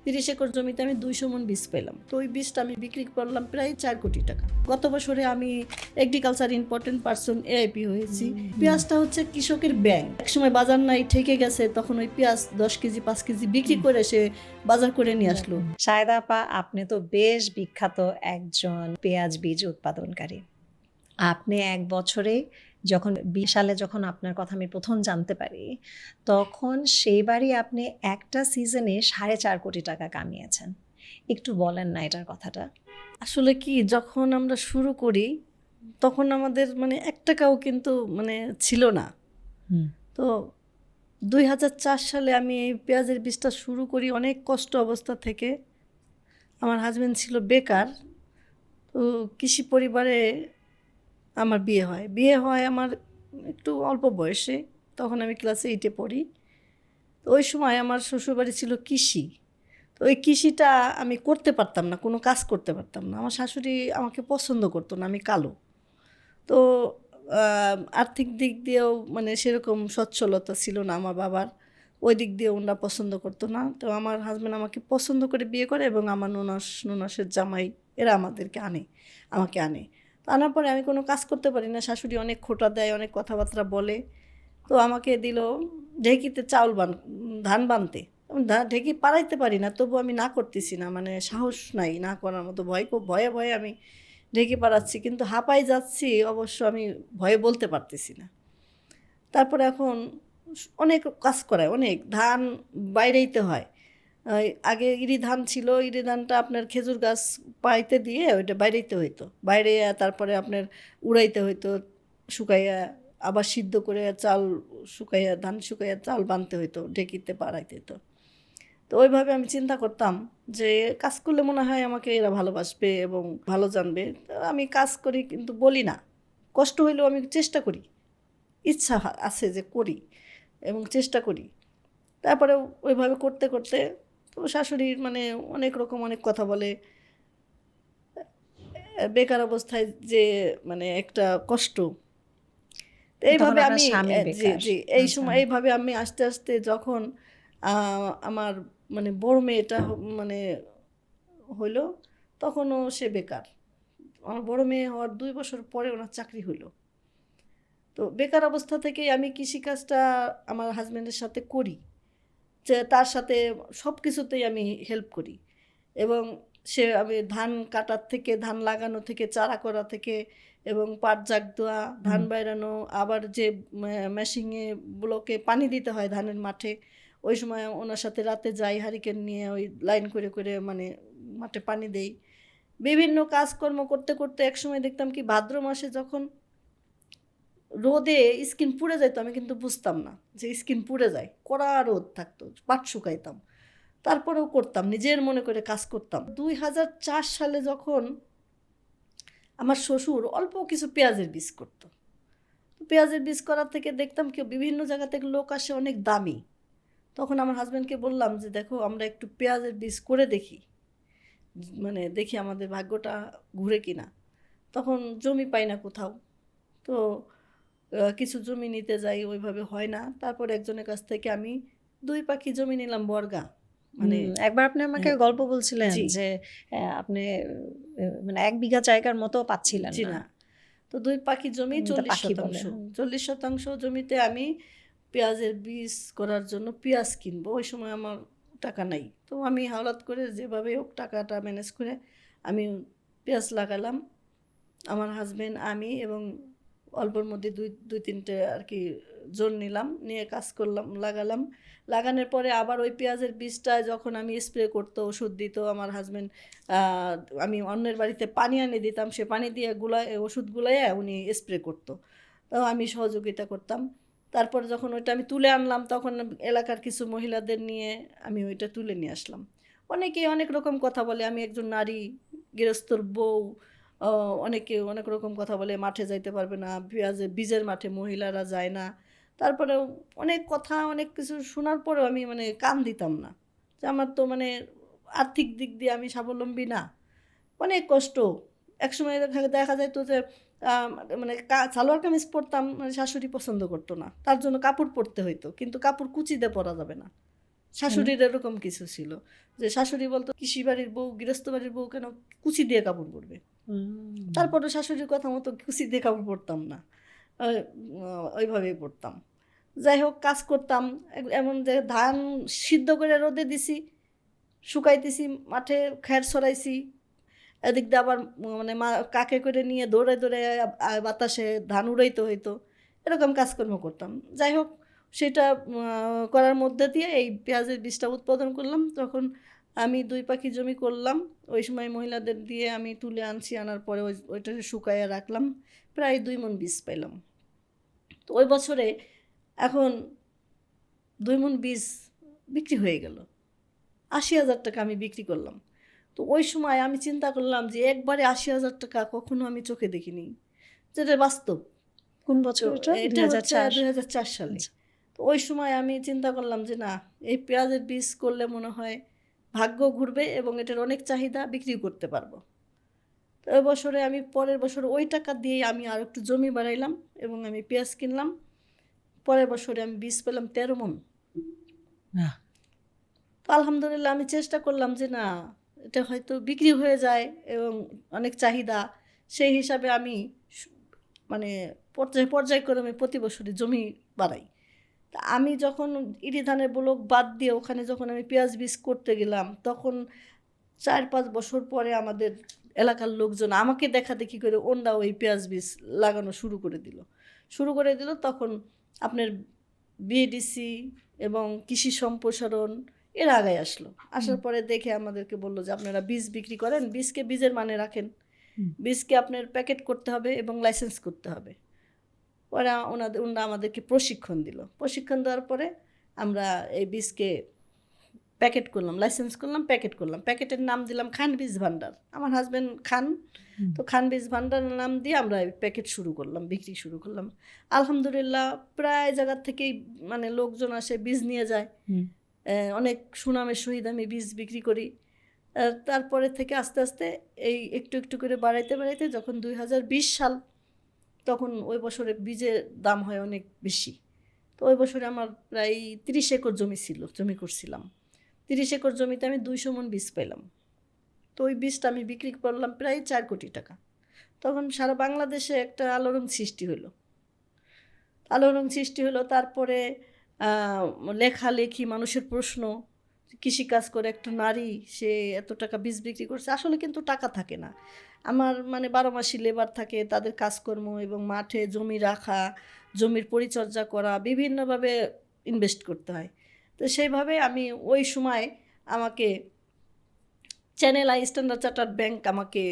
30 acre জমিতে আমি 200 মণ বীজ পেলাম। তো ওই বীজটা আমি বিক্রি করলাম প্রায় 4 কোটি টাকা। গত বছরে আমি এগ্রিকালচার ইম্পর্টেন্ট পার্সন এআইপি হয়েছি। পেঁয়াজটা হচ্ছে কৃষকের ব্যাংক। একসময় বাজার নাই, ঠেকে গেছে, তখন ওই পেঁয়াজ 10 কেজি 5 কেজি বিক্রি করে সে বাজার করে নিয়ে আসলো। শাহেদা আপা, আপনি তো বেশ বিখ্যাত একজন পেঁয়াজ বীজ উৎপাদনকারী। আপনি এক বছরে যখন 20 সালে যখন আপনার কথা আমি প্রথম জানতে পারি, তখন সেইবারই আপনি একটা সিজনে 4.5 কোটি টাকা কামিয়েছেন। একটু বলেন না এটার কথাটা। আসলে কি, যখন আমরা শুরু করি তখন আমাদের মানে 1 টাকাও কিন্তু মানে ছিল না। তো 2004 সালে আমি এই পেঁয়াজের বীজটা শুরু করি অনেক কষ্ট অবস্থা থেকে। আমার হাজবেন্ড ছিল বেকার। তো কৃষি পরিবারে আমার বিয়ে হয় আমার একটু অল্প বয়সে, তখন আমি ক্লাস 8-এ পড়ি। তো ওই সময় আমার শ্বশুরবাড়ি ছিল কৃষি। তো ওই কৃষিটা আমি করতে পারতাম না, কোনো কাজ করতে পারতাম না। আমার শাশুড়ি আমাকে পছন্দ করতো না, আমি কালো। তো আর্থিক দিক দিয়েও মানে সেরকম সচ্ছলতা ছিল না আমার বাবার, ওই দিক দিয়ে ওনারা পছন্দ করতো না। তো আমার হাজব্যান্ড আমাকে পছন্দ করে বিয়ে করে এবং আমার ননাসের জামাই এরা আমাকে আনে। তো আনার পরে আমি কোনো কাজ করতে পারি না, শাশুড়ি অনেক খোঁটা দেয়, অনেক কথাবার্তা বলে। তো আমাকে দিল ঢেকিতে ধান বানতে। ঢেকি পাড়াইতে পারি না, তবু আমি না করতেছি না, মানে সাহস নাই না করার মতো। ভয়ে ভয়ে আমি ঢেকে পাড়াচ্ছি, কিন্তু হাঁপাই যাচ্ছি অবশ্য, আমি ভয়ে বলতে পারতেছি না। তারপরে এখন অনেক কাজ করায়, অনেক ধান বাইরেইতে হয়। আগে ইরি ধান ছিল, ইরি ধানটা আপনার খেজুর গাছ পাইতে দিয়ে ওইটা বাইরেইতে হইতো, বাইরে তারপরে আপনার উড়াইতে হইতো শুকাইয়া, আবার সিদ্ধ করে চাল শুকাইয়া, ধান শুকাইয়া চাল বানতে হইতো, ঢেকিতে পাড়াইতে হইতো। তো ওইভাবে আমি চিন্তা করতাম যে কাজ করলে মনে হয় আমাকে এরা ভালোবাসবে এবং ভালো জানবে। আমি কাজ করি কিন্তু বলি না, কষ্ট হইলেও আমি চেষ্টা করি, ইচ্ছা আছে যে করি এবং চেষ্টা করি। তারপরে ওইভাবে করতে করতে তো শাশুড়ির মানে অনেক কথা বলে। বেকার অবস্থায় যে মানে একটা কষ্ট, এইভাবে আমি জি এই সময় এইভাবে আমি আস্তে আস্তে যখন আমার মানে বড় মেয়েটা মানে হইলো, তখনও সে বেকার। আমার বড় মেয়ে হওয়ার 2 বছর পরে ওনার চাকরি হইলো। তো বেকার অবস্থা থেকেই আমি কৃষিকাজটা আমার হাজব্যান্ডের সাথে করি, যে তার সাথে সব কিছুতেই আমি হেল্প করি। এবং আমি ধান কাটার থেকে, ধান লাগানো থেকে, চারা করা থেকে, এবং পাট জাগ দেওয়া, ধান বাইরানো, আবার যে মেশিনে ব্লকে পানি দিতে হয় ধানের মাঠে, ওই সময় ওনার সাথে রাতে যাই হারিকেন নিয়ে, ওই লাইন করে করে মানে মাঠে পানি দেই। বিভিন্ন কাজকর্ম করতে করতে একসময় দেখতাম কি ভাদ্র মাসে যখন রোদে স্কিন পুড়ে যাইতো, আমি কিন্তু বুঝতাম না যে স্কিন পুড়ে যায়, কড়া রোদ থাকতো, পাট শুকাইতাম, তারপরেও করতাম, নিজের মনে করে কাজ করতাম। 2004 সালে যখন আমার শ্বশুর অল্প কিছু পেঁয়াজের বীজ করতো, তো পেঁয়াজের বীজ করার থেকে দেখতাম কেউ বিভিন্ন জায়গা থেকে লোক আসে অনেক দামি। তখন আমার হাজব্যান্ডকে বললাম যে দেখো আমরা একটু পেঁয়াজের বীজ করে দেখি, মানে দেখি আমাদের ভাগ্যটা ঘুরে কিনা। তখন জমি পাই না কোথাও, তো কিছু জমি নিতে যাই, ওইভাবে হয় না। তারপর একজনের কাছ থেকে আমি 2 পাখি জমি নিলাম বর্গা। মানে একবার আপনি আমাকে গল্প বলছিলেন যে আপনি মানে 1 বিঘা জায়গার মতো পাচ্ছিলেন না। তো 2 পাখি জমি 40 শতাংশ জমিতে আমি পেঁয়াজের বীজ করার জন্য পেঁয়াজ কিনবো। ওই সময় আমার টাকা নাই, তো আমি হাওলাত করে যেভাবে হোক টাকাটা ম্যানেজ করে আমি পেঁয়াজ লাগালাম। আমার হাজবেন্ড, আমি এবং অল্পর মধ্যে দুই তিনটে আর কি জন নিলাম, নিয়ে কাজ করলাম, লাগানোর পরে আবার ওই পেঁয়াজের বীজটা যখন আমি স্প্রে করতো, ওষুধ দিত আমার হাজবেন্ড, আমি অন্যের বাড়িতে পানি এনে দিতাম, সে পানি দিয়ে ওষুধ গুলাইয়া উনি স্প্রে করতো, তো আমি সহযোগিতা করতাম। তারপর যখন ওইটা আমি তুলে আনলাম, তখন এলাকার কিছু মহিলাদের নিয়ে আমি ওইটা তুলে নিয়ে আসলাম। অনেকেই অনেক রকম কথা বলে, আমি একজন নারী, গৃহস্থর বউ, অনেকে অনেক রকম কথা বলে, মাঠে যাইতে পারবে না, বীজের মাঠে মহিলারা যায় না। তারপরেও অনেক কথা, অনেক কিছু শোনার পরেও আমি মানে কান দিতাম না, যে আমার তো মানে আর্থিক দিক দিয়ে আমি স্বাবলম্বী না, অনেক কষ্ট। একসময় দেখা যাইতো যে মানে সালোয়ার কামিজ পরতাম, মানে শাশুড়ি পছন্দ করতো না, তার জন্য কাপড় পরতে হইতো, কিন্তু কাপড় কুচিতে পরা যাবে না, শাশুড়ির এরকম কিছু ছিল যে শাশুড়ি বলতো কৃষি বাড়ির বউ গৃহস্থ বাড়ির বউ কেন কুচি দিয়ে কাপড় পরবে। তারপরে শাশুড়ির কথা মতো কুচি দিয়ে কাপড় পরতাম না, ওইভাবেই পরতাম। যাই হোক কাজ করতাম এমন যে ধান সিদ্ধ করে রোদে দিছি, শুকাইতেছি, মাঠে খ্যার ছড়াইছি, এদিক দিয়ে আবার মানে কাকে করে নিয়ে দৌড়ে দৌড়ে বাতাসে ধান উড়াইতে হইতো, এরকম কাজকর্ম করতাম। যাই হোক সেটা করার মধ্যে দিয়ে এই পেঁয়াজের বীজটা উৎপাদন করলাম। তখন আমি 2 পাখি জমি করলাম, ওই সময় মহিলাদের দিয়ে আমি তুলে আনছি, আনার পরে ওইটা শুকাইয়া রাখলাম, প্রায় 2 মণ বীজ পাইলাম। তো ওই বছরে এখন 2 মণ বীজ বিক্রি হয়ে গেল, 80,000 টাকা আমি বিক্রি করলাম। তো ওই সময় আমি চিন্তা করলাম যে একবারে 80,000 টাকা কখনো আমি চোখে দেখিনি, যেটা বাস্তব। কোন বছর? এটা হচ্ছে 2004 সালে। তো ওই সময় আমি চিন্তা করলাম যে না, এই পেঁয়াজের বীজ করলে মনে হয় ভাগ্য ঘুরবে এবং এটার অনেক চাহিদা, বিক্রি করতে পারবো। তো ওই বছরে আমি পরের বছর ওই টাকা দিয়ে আমি আর একটু জমি বাড়াইলাম এবং আমি পেঁয়াজ কিনলাম। পরের বছরে আমি বীজ পেলাম 13 মণ। তো আলহামদুলিল্লাহ আমি চেষ্টা করলাম যে না, এটা হয়তো বিক্রি হয়ে যায় এবং অনেক চাহিদা, সেই হিসাবে আমি মানে পর্যায়ক্রমে প্রতি বছরই জমি বাড়াই। তা আমি যখন ইরি ধানের ব্লক বাদ দিয়ে ওখানে যখন আমি পেঁয়াজ বীজ করতে গেলাম, তখন 4-5 বছর পরে আমাদের এলাকার লোকজন আমাকে দেখা দেখি করে ওনরা ওই পেঁয়াজ বীজ লাগানো শুরু করে দিল। তখন আপনার বিএডিসি এবং কৃষি সম্প্রসারণ এর আগায় আসলো। আসার পরে দেখে আমাদেরকে বললো যে আপনারা বীজ বিক্রি করেন, বীজকে বীজের মানে রাখেন, বীজকে আপনার প্যাকেট করতে হবে এবং লাইসেন্স করতে হবে। ওরা ওনারা আমাদেরকে প্রশিক্ষণ দিল। প্রশিক্ষণ দেওয়ার পরে আমরা এই বীজকে প্যাকেট করলাম, লাইসেন্স করলাম, প্যাকেট করলাম। প্যাকেটের নাম দিলাম খান বীজ ভান্ডার, আমার হাজব্যান্ড খান, তো খান বীজ ভান্ডার নাম দিয়ে আমরা প্যাকেট শুরু করলাম, বিক্রি শুরু করলাম। আলহামদুলিল্লাহ প্রায় জায়গার থেকেই মানে লোকজন আসে, বীজ নিয়ে যায়, অনেক সুনামের সহিত আমি বীজ বিক্রি করি। তারপরে থেকে আস্তে আস্তে এই একটু একটু করে বাড়াইতে বাড়াইতে যখন 2020 সাল, তখন ওই বছরে বীজের দাম হয় অনেক বেশি। তো ওই বছরে আমার প্রায় 30 একর জমি করছিলাম। 30 একর জমিতে আমি 200 মণ বীজ পেলাম। তো ওই বীজটা আমি বিক্রি করলাম প্রায় 4 কোটি টাকা। তখন সারা বাংলাদেশে একটা আলোড়ন সৃষ্টি হলো। তারপরে লেখালেখি, মানুষের প্রশ্ন, কৃষিকাজ করে একটা নারী সে এত টাকা বীজ বিক্রি করছে, আসলে কিন্তু টাকা থাকে না। আমার মানে 12 মাসই লেবার থাকে, তাদের কাজকর্ম এবং মাঠে জমি রাখা, জমির পরিচর্যা করা, বিভিন্নভাবে ইনভেস্ট করতে হয়। তো সেইভাবে আমি ওই সময় আমাকে channel I standard chartered bank আমাকে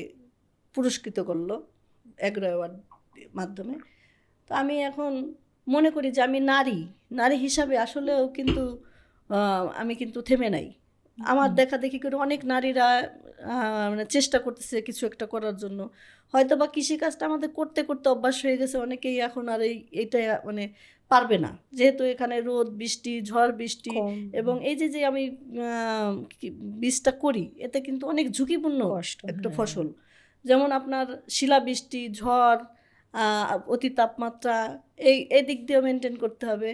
পুরস্কৃত করলো এগ্রো অ্যাওয়ার্ড মাধ্যমে। তো আমি এখন মনে করি যে আমি নারী হিসাবে আসলেও কিন্তু আমি কিন্তু থেমে নাই। আমার দেখা দেখি করে অনেক নারীরা মানে চেষ্টা করতেছে কিছু একটা করার জন্য। হয়তো বা কৃষিকাজটা আমাদের করতে করতে অভ্যাস হয়ে গেছে, অনেকেই এখন আর এইটা মানে পারবে না, যেহেতু এখানে রোদ বৃষ্টি, ঝড় বৃষ্টি এবং এই যে আমি বীজটা করি, এতে কিন্তু অনেক ঝুঁকিপূর্ণ একটা ফসল। যেমন আপনার শিলাবৃষ্টি, ঝড়, অতি তাপমাত্রা, এই দিক দিয়েও মেনটেন করতে হবে।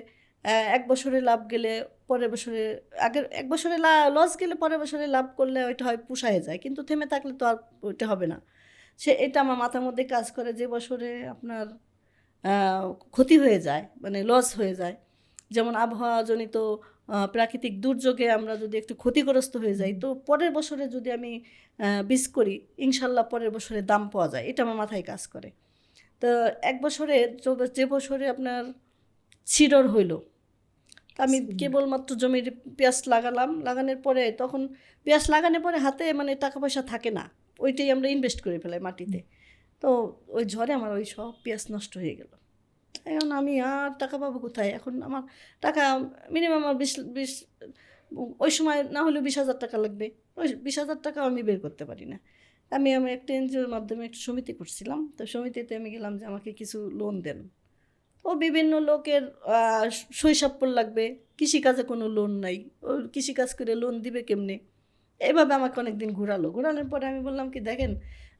এক বছরে লাভ গেলে পরের বছরে, আগের এক বছরে লস গেলে পরের বছরে লাভ করলে ওইটা হয় পুষায় যায়, কিন্তু থেমে থাকলে তো আর ওইটা হবে না। এটা আমার মাথার মধ্যে কাজ করে। যে বছরে আপনার ক্ষতি হয়ে যায়, মানে লস হয়ে যায়, যেমন আবহাওয়াজনিত প্রাকৃতিক দুর্যোগে আমরা যদি একটু ক্ষতিগ্রস্ত হয়ে যাই, তো পরের বছরে যদি আমি বীজ করি, ইনশাল্লাহ পরের বছরে দাম পাওয়া যায়, এটা আমার মাথায় কাজ করে। তো এক বছরে যে বছরে আপনার ছিডর হইল, আমি কেবলমাত্র জমির পেঁয়াজ লাগানোর পরে, তখন পেঁয়াজ লাগানোর পরে হাতে মানে টাকা পয়সা থাকে না, ওইটাই আমরা ইনভেস্ট করে ফেলাই মাটিতে। তো ওই ঝড়ে আমার ওই সব পেঁয়াজ নষ্ট হয়ে গেল। এখন আমি আর টাকা পাবো কোথায়? এখন আমার টাকা মিনিমাম আমার 20 ওই সময় না হলেও 20,000 টাকা লাগবে। ওই 20,000 টাকাও আমি বের করতে পারি না। আমি একটা এনজিওর মাধ্যমে একটা সমিতি করছিলাম। তো সমিতিতে আমি গেলাম যে আমাকে কিছু লোন দেন। ও বিভিন্ন লোকের শৈশাপ্পর লাগবে, কৃষিকাজে কোনো লোন নাই, ও কৃষিকাজ করে লোন দিবে কেমনে? এইভাবে আমাকে অনেক দিন ঘোরানোর পরে আমি বললাম কি দেখেন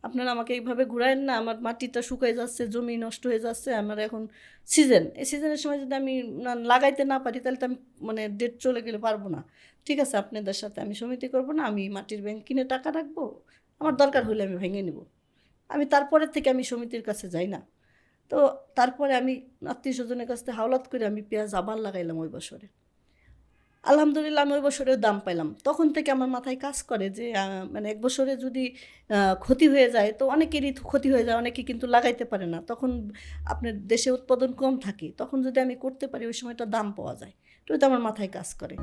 আপনারা আমাকে এইভাবে ঘুরায়েন না, আমার মাটিটা শুকায় যাচ্ছে, জমি নষ্ট হয়ে যাচ্ছে, আমার এখন সিজন, এই সিজনের সময় যদি আমি লাগাইতে না পারি তাহলে তো আমি মানে ডেট চলে গেলে পারবো না। ঠিক আছে, আপনাদের সাথে আমি সমিতি করবো না, আমি মাটির ব্যাংক কিনে টাকা রাখবো, আমার দরকার হলে আমি ভেঙে নিব। আমি তারপরের থেকে আমি সমিতির কাছে যাই না। তো তারপরে আমি আত্মীয় স্বজনের কাছ থেকে হাওলাত করে আমি পেঁয়াজ আবার লাগাইলাম ওই বছরে। আলহামদুলিল্লাহ আমি ওই বছরেও দাম পাইলাম। তখন থেকে আমার মাথায় কাজ করে যে মানে এক বছরে যদি ক্ষতি হয়ে যায় তো অনেকেরই ক্ষতি হয়ে যায়, অনেকে কিন্তু লাগাইতে পারে না, তখন আপনার দেশে উৎপাদন কম থাকে, তখন যদি আমি করতে পারি ওই সময়টা দাম পাওয়া যায়, তো এটা আমার মাথায় কাজ করে।